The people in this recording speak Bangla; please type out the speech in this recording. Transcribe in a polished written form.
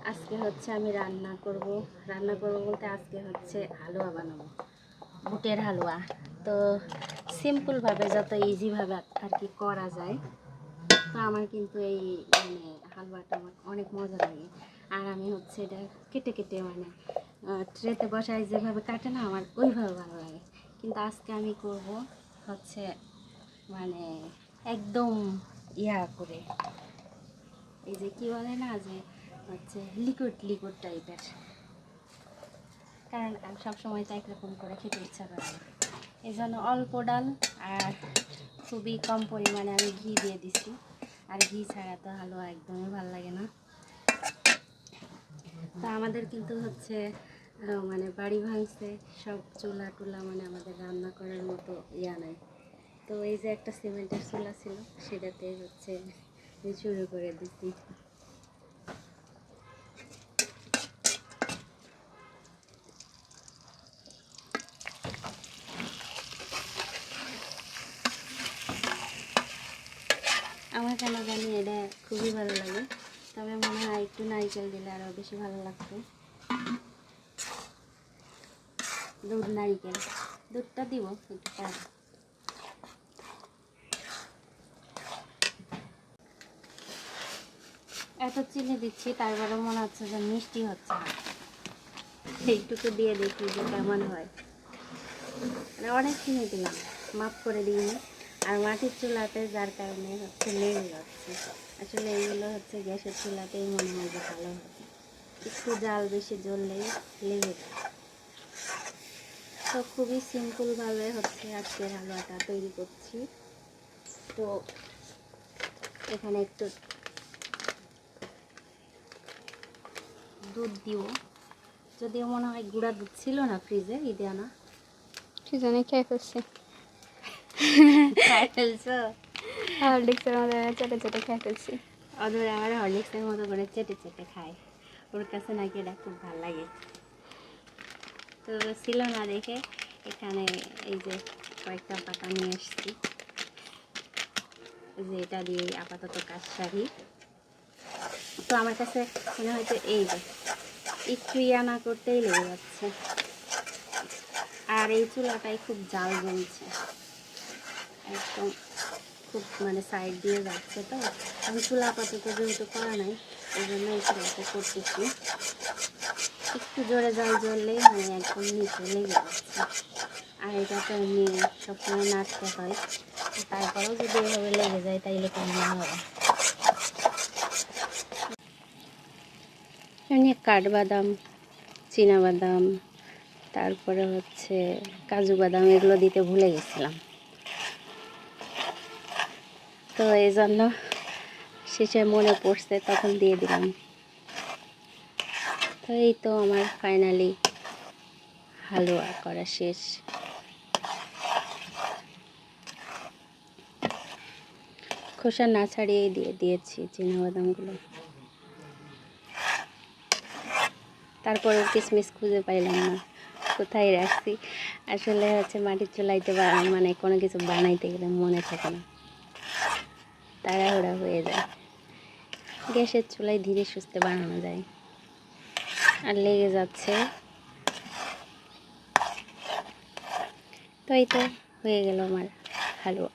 আজকে হচ্ছে আমি রান্না করব বলতে আজকে হচ্ছে হালুয়া বানাবো, বুটের হালুয়া। তো সিম্পলভাবে যত ইজিভাবে আর কি করা যায়। তো আমার কিন্তু এই হালুয়াটা আমার অনেক মজা লাগে। আর আমি হচ্ছে এটা কেটে কেটে ট্রেতে বসাই যেভাবে কাটে না, আমার ওইভাবে ভালো লাগে। কিন্তু আজকে আমি করব হচ্ছে একদম ইয়া করে, এই যে কি বলে না, যে হচ্ছে লিকুইড টাইপের। কারণ আমি সবসময় তো একরকম করে খেতে ইচ্ছা করে না, এই জন্য অল্প ডাল আর খুবই কম পরিমাণে আমি ঘি দিয়ে দিছি। আর ঘি ছাড়া তো হালুয়া একদমই ভালো লাগে না। তো আমাদের কিন্তু হচ্ছে বাড়ি ভাঙছে, সব চুলা টুলা আমাদের রান্না করার মতো ইয়া নাই। তো এই যে একটা সিমেন্টের চুলা ছিল, সেটাতে হচ্ছে শুরু করে দিচ্ছি। আমার কেন জানি এটা খুবই ভালো লাগে, তবে মনে হয় একটু নারকেল দিলে আরও বেশি ভালো লাগতো। নারকেল দুধটা দিব একটু পর। এত চিনি দিচ্ছি, তারপরে মনে হচ্ছে যে মিষ্টি হচ্ছে না। এইটুকু দিয়ে দেখি যে কেমন হয়। অনেক চিনি দিলাম, মাপ করে দিইনি। আর মাটির চুলাতে, যার কারণে হচ্ছে লেগে যাচ্ছে। আসলে এইগুলো হচ্ছে গ্যাসের চুলাতেই মনে হয় যে ভালো হয়, একটু জাল বেশি জ্বললেই লেগে যায়। তো খুবই সিম্পলভাবে হচ্ছে আজকের হালুয়াটা তৈরি করছি। তো এখানে একটু দুধ দিব, যদিও মনে হয় গুঁড়া দুধ ছিল না ফ্রিজে, ঈদে আনা। কি জানি খেয়ে ফেলছি, খাই ফেলছো? হরলিক্সের মধ্যে চেটে চেটে খেয়ে ফেলছি। ওদের আমার হরলিক্সের মতো করে চেটে চেটে খায়, ওর কাছে নাকি এটা খুব ভালো লাগে। তো ছিল না দেখে এখানে এই যে কয়েকটা পাতা নিয়ে এসছি, যে এটা দিয়ে আপাতত কাজ সারি। তো আমার কাছে মনে হয় যে এই যে একটু ইয়া না করতেই লেগে যাচ্ছে। আর এই চুলাটাই খুব জাল জ্বলছে, একদম খুব সাইড দিয়ে যাচ্ছে। তো আমি চুলা আপাতত যেহেতু করা নাই, এই জন্য এই চুলাটা করতেছি। একটু জোরে জাল জ্বললেই একদম নিচে লেগে যাচ্ছে। আর এটা তো এমনি সবসময় নাড়তে হয়, তারপরেও যদি এভাবে লেগে যায় তাইলে কেমন হবে। এমনি কাঠবাদাম, চীনাবাদাম, তারপরে হচ্ছে কাজু বাদাম, এগুলো দিতে ভুলে গেছিলাম। তো এই জন্য শেষে মনে পড়ছে, তখন দিয়ে দিলাম। তো এই তো আমার ফাইনালি হালুয়া করা শেষ। খোসা না ছাড়িয়ে দিয়ে দিয়েছি চীনাবাদামগুলো। তারপরে কিশমিশ খুঁজে পাইলাম না, কোথায় রাখছি। আসলে হচ্ছে মাটির চুলাইতে কোনো কিছু বানাইতে গেলে মনে থাকে না, তাড়াহুড়া হয়ে যায়। গ্যাসের চুলায় ধীরে সুস্থে বানানো যায়। আর লেগে যাচ্ছে। তো এই তো হয়ে গেল আমার হালুয়া।